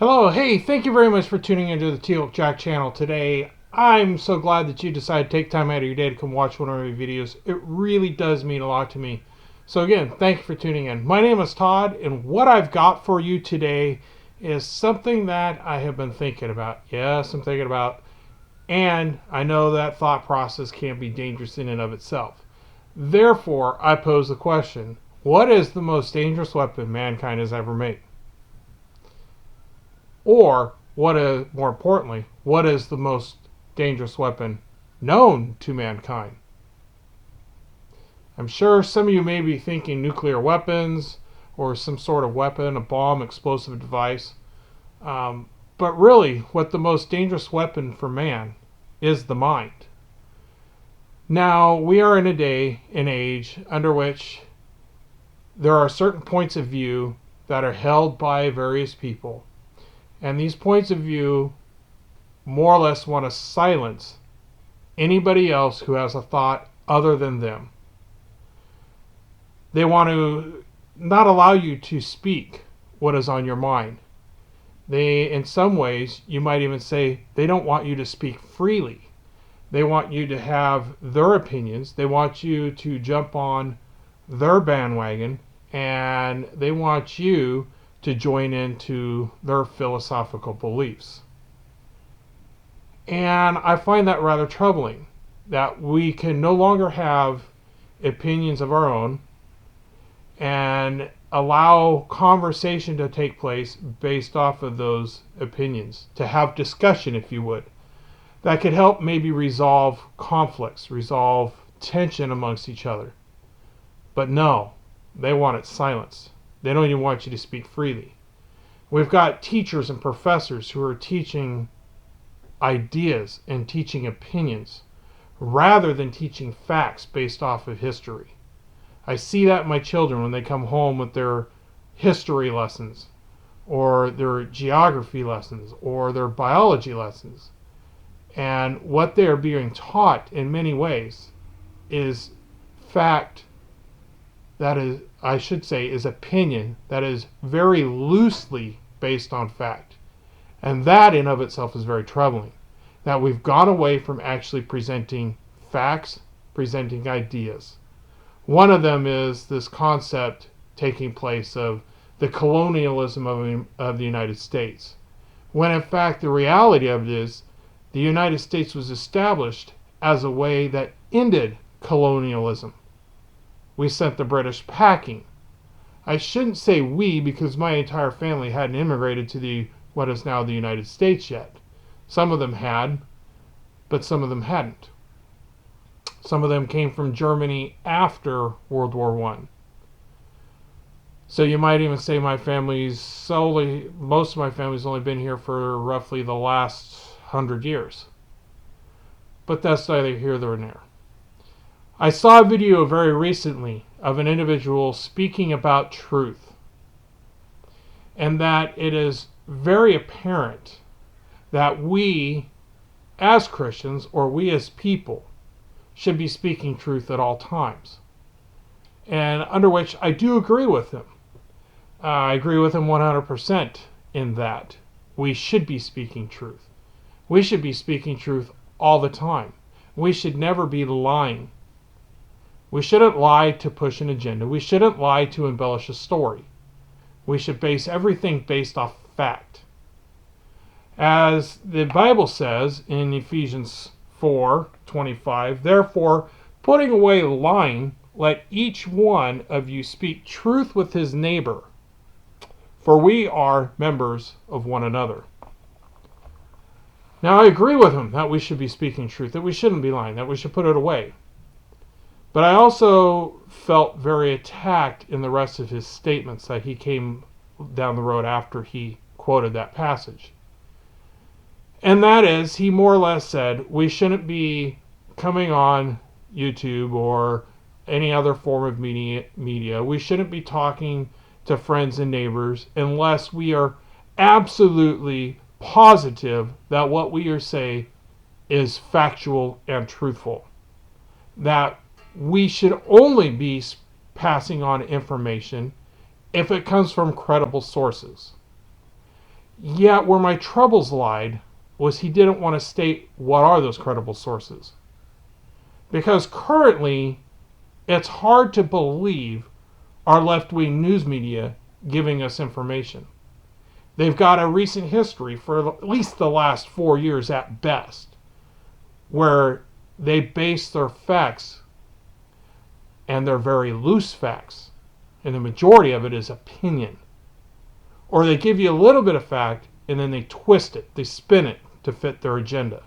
Hello, hey, thank you very much for tuning into the Teal Jack channel today. I'm so glad that you decided to take time out of your day to come watch one of my videos. It really does mean a lot to me. So again, thank you for tuning in. My name is Todd, and what I've got for you today is something that I have been thinking about. Yes, I'm thinking about, and I know that thought process can be dangerous in and of itself. Therefore, I pose the question, what is the most dangerous weapon mankind has ever made? Or, more importantly, what is the most dangerous weapon known to mankind? I'm sure some of you may be thinking nuclear weapons or some sort of weapon, a bomb, explosive device. But really, what the most dangerous weapon for man is the mind. Now, we are in a day and age under which there are certain points of view that are held by various people. And these points of view more or less want to silence anybody else who has a thought other than them. They want to not allow you to speak what is on your mind. They, in some ways, you might even say, they don't want you to speak freely. They want you to have their opinions. They want you to jump on their bandwagon, and they want you to join into their philosophical beliefs. And I find that rather troubling, that we can no longer have opinions of our own and allow conversation to take place based off of those opinions, to have discussion, if you would, that could help maybe resolve conflicts, resolve tension amongst each other. But no, they want it silenced. They don't even want you to speak freely. We've got teachers and professors who are teaching ideas and teaching opinions rather than teaching facts based off of history. I see that in my children when they come home with their history lessons or their geography lessons or their biology lessons. And what they are being taught in many ways is fact that is, I should say, is opinion that is very loosely based on fact. And that in of itself is very troubling. That we've gone away from actually presenting facts, presenting ideas. One of them is this concept taking place of the colonialism of the United States. When in fact the reality of it is the United States was established as a way that ended colonialism. We sent the British packing. I shouldn't say we because my entire family hadn't immigrated to what is now the United States yet. Some of them had, but some of them hadn't. Some of them came from Germany after World War I. So you might even say most of my family's only been here for roughly the last 100 years. But that's neither here nor there. I saw a video very recently of an individual speaking about truth, and that it is very apparent that we as Christians, or we as people, should be speaking truth at all times. And under which I do agree with him. I agree with him 100% in that we should be speaking truth. We should be speaking truth all the time. We should never be lying. We shouldn't lie to push an agenda. We shouldn't lie to embellish a story. We should base everything based off fact. As the Bible says in Ephesians 4:25, therefore, putting away lying, let each one of you speak truth with his neighbor, for we are members of one another. Now, I agree with him that we should be speaking truth, that we shouldn't be lying, that we should put it away. But I also felt very attacked in the rest of his statements that he came down the road after he quoted that passage. And that is, he more or less said, we shouldn't be coming on YouTube or any other form of media. We shouldn't be talking to friends and neighbors unless we are absolutely positive that what we are saying is factual and truthful. That we should only be passing on information if it comes from credible sources. Yet where my troubles lied was he didn't want to state what are those credible sources. Because currently, it's hard to believe our left-wing news media giving us information. They've got a recent history for at least the last 4 years at best, where they base their facts, and they're very loose facts, and the majority of it is opinion. Or they give you a little bit of fact, and then they twist it, they spin it to fit their agenda.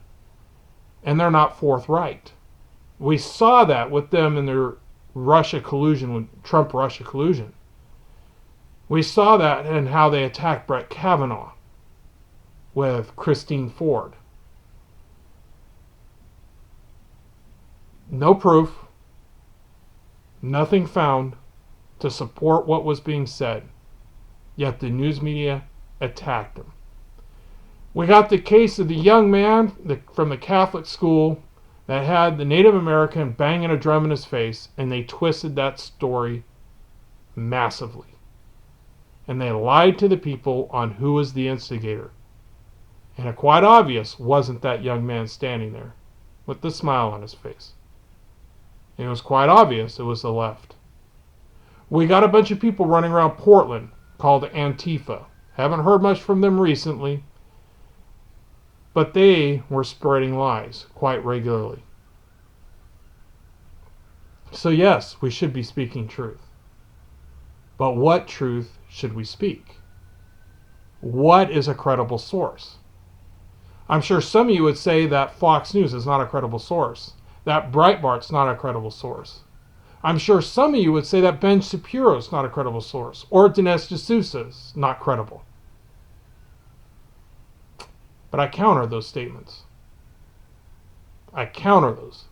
And they're not forthright. We saw that with them in their Russia collusion, with Trump-Russia collusion. We saw that in how they attacked Brett Kavanaugh with Christine Ford. No proof, nothing found to support what was being said, yet the news media attacked him. We got the case of the young man from the Catholic school that had the Native American banging a drum in his face, and they twisted that story massively. And they lied to the people on who was the instigator. And it quite obvious wasn't that young man standing there with the smile on his face. It was quite obvious it was the left. We got a bunch of people running around Portland called Antifa. Haven't heard much from them recently, but they were spreading lies quite regularly. So yes, we should be speaking truth. But what truth should we speak? What is a credible source? I'm sure some of you would say that Fox News is not a credible source, that Breitbart's not a credible source. I'm sure some of you would say that Ben Shapiro's not a credible source, or Dinesh D'Souza's not credible. But I counter those statements. I counter those.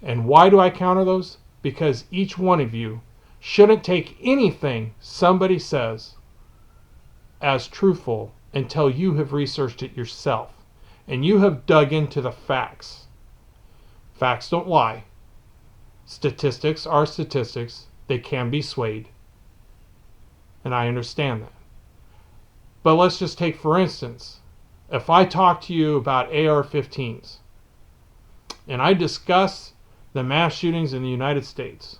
And why do I counter those? Because each one of you shouldn't take anything somebody says as truthful until you have researched it yourself and you have dug into the facts. Facts don't lie. Statistics are statistics. They can be swayed. And I understand that. But let's just take, for instance, if I talk to you about AR-15s and I discuss the mass shootings in the United States,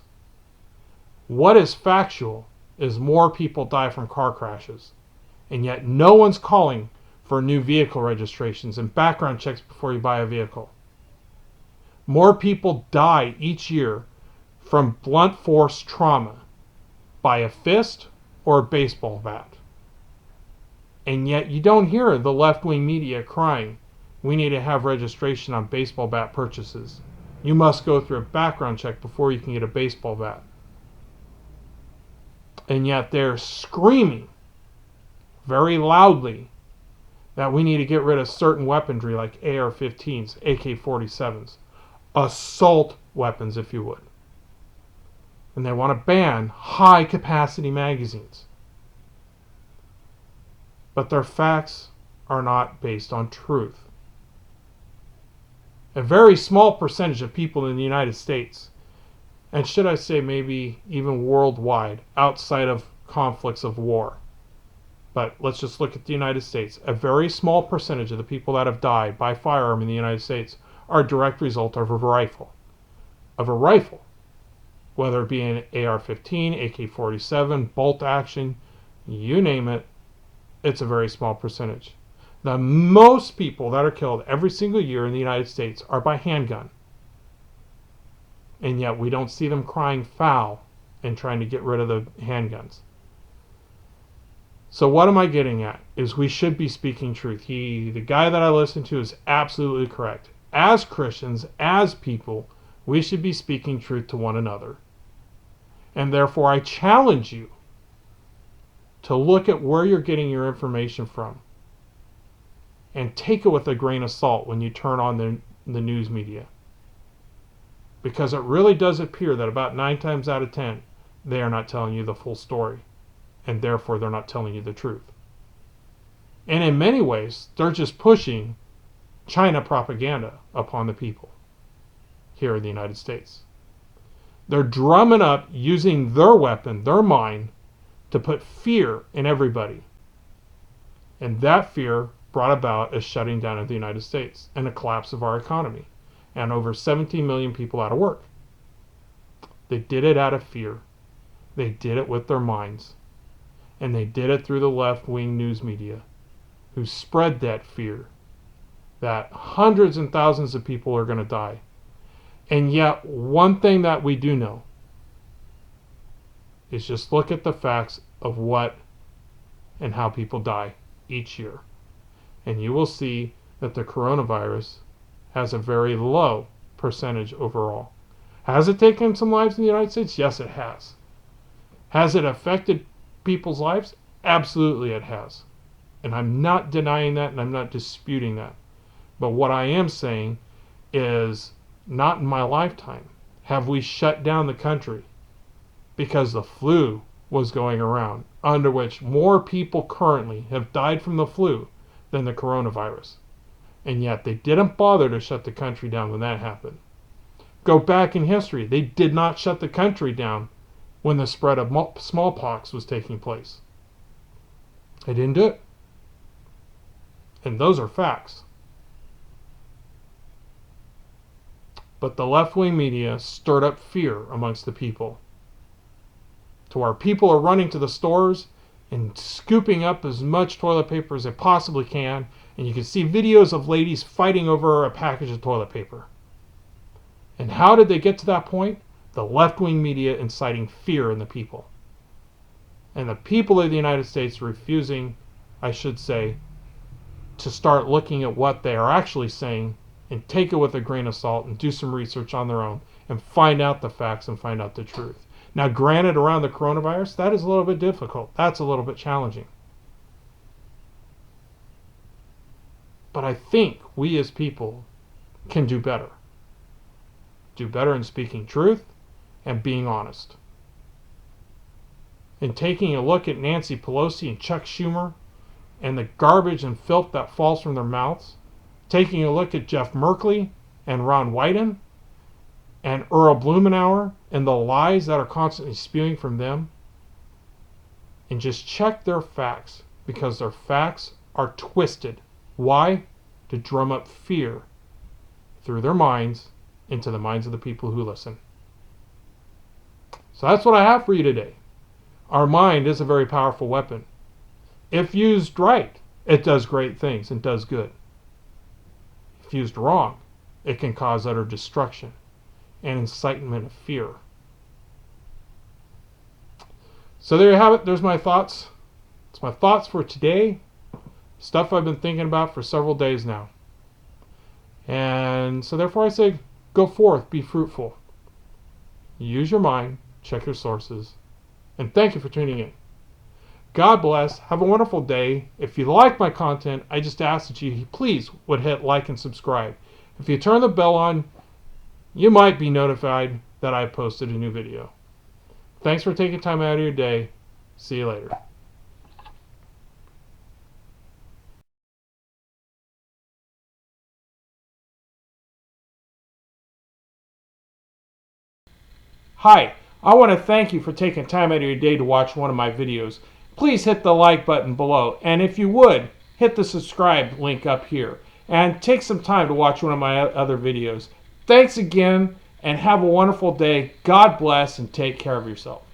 what is factual is more people die from car crashes, and yet no one's calling for new vehicle registrations and background checks before you buy a vehicle. More people die each year from blunt force trauma by a fist or a baseball bat. And yet you don't hear the left-wing media crying, we need to have registration on baseball bat purchases. You must go through a background check before you can get a baseball bat. And yet they're screaming very loudly that we need to get rid of certain weaponry like AR-15s, AK-47s, assault weapons, if you would. And they want to ban high-capacity magazines. But their facts are not based on truth. A very small percentage of people in the United States, and should I say maybe even worldwide, outside of conflicts of war, but let's just look at the United States, a very small percentage of the people that have died by firearm in the United States are a direct result of a rifle. Of a rifle. Whether it be an AR-15, AK-47, bolt action, you name it, it's a very small percentage. The most people that are killed every single year in the United States are by handgun. And yet we don't see them crying foul and trying to get rid of the handguns. So what am I getting at? Is we should be speaking truth. The guy that I listen to is absolutely correct. As Christians, as people, we should be speaking truth to one another. And therefore I challenge you to look at where you're getting your information from and take it with a grain of salt when you turn on the news media. Because it really does appear that about 9 times out of 10, they are not telling you the full story. And therefore, they're not telling you the truth. And in many ways, they're just pushing China propaganda upon the people here in the United States. They're drumming up, using their weapon, their mind, to put fear in everybody. And that fear brought about a shutting down of the United States and a collapse of our economy and over 17 million people out of work. They did it out of fear. They did it with their minds. And they did it through the left-wing news media, who spread that fear that hundreds and thousands of people are going to die. And yet, one thing that we do know is just look at the facts of what and how people die each year. And you will see that the coronavirus has a very low percentage overall. Has it taken some lives in the United States? Yes, it has. Has it affected people's lives? Absolutely it has. And I'm not denying that, and I'm not disputing that. But what I am saying is, not in my lifetime have we shut down the country because the flu was going around, under which more people currently have died from the flu than the coronavirus. And yet they didn't bother to shut the country down when that happened. Go back in history. They did not shut the country down when the spread of smallpox was taking place. They didn't do it. And those are facts. But the left-wing media stirred up fear amongst the people, to where people are running to the stores and scooping up as much toilet paper as they possibly can, and you can see videos of ladies fighting over a package of toilet paper. And how did they get to that point? The left-wing media inciting fear in the people. And the people of the United States refusing, I should say, to start looking at what they are actually saying and take it with a grain of salt and do some research on their own and find out the facts and find out the truth. Now, granted, around the coronavirus, that is a little bit difficult. That's a little bit challenging. But I think we as people can do better. Do better in speaking truth and being honest. In taking a look at Nancy Pelosi and Chuck Schumer and the garbage and filth that falls from their mouths, taking a look at Jeff Merkley and Ron Wyden and Earl Blumenauer and the lies that are constantly spewing from them, and just check their facts, because their facts are twisted. Why? To drum up fear through their minds into the minds of the people who listen. So that's what I have for you today. Our mind is a very powerful weapon. If used right, it does great things and does good. If used wrong, it can cause utter destruction and incitement of fear. So there you have it. There's my thoughts. It's my thoughts for today. Stuff I've been thinking about for several days now. And so therefore I say, go forth, be fruitful. Use your mind, check your sources, and thank you for tuning in. God bless. Have a wonderful day. If you like my content, I just ask that you please would hit like and subscribe. If you turn the bell on, you might be notified that I posted a new video. Thanks for taking time out of your day. See you later. Hi, I want to thank you for taking time out of your day to watch one of my videos. Please hit the like button below, and if you would, hit the subscribe link up here, and take some time to watch one of my other videos. Thanks again, and have a wonderful day. God bless, and take care of yourself.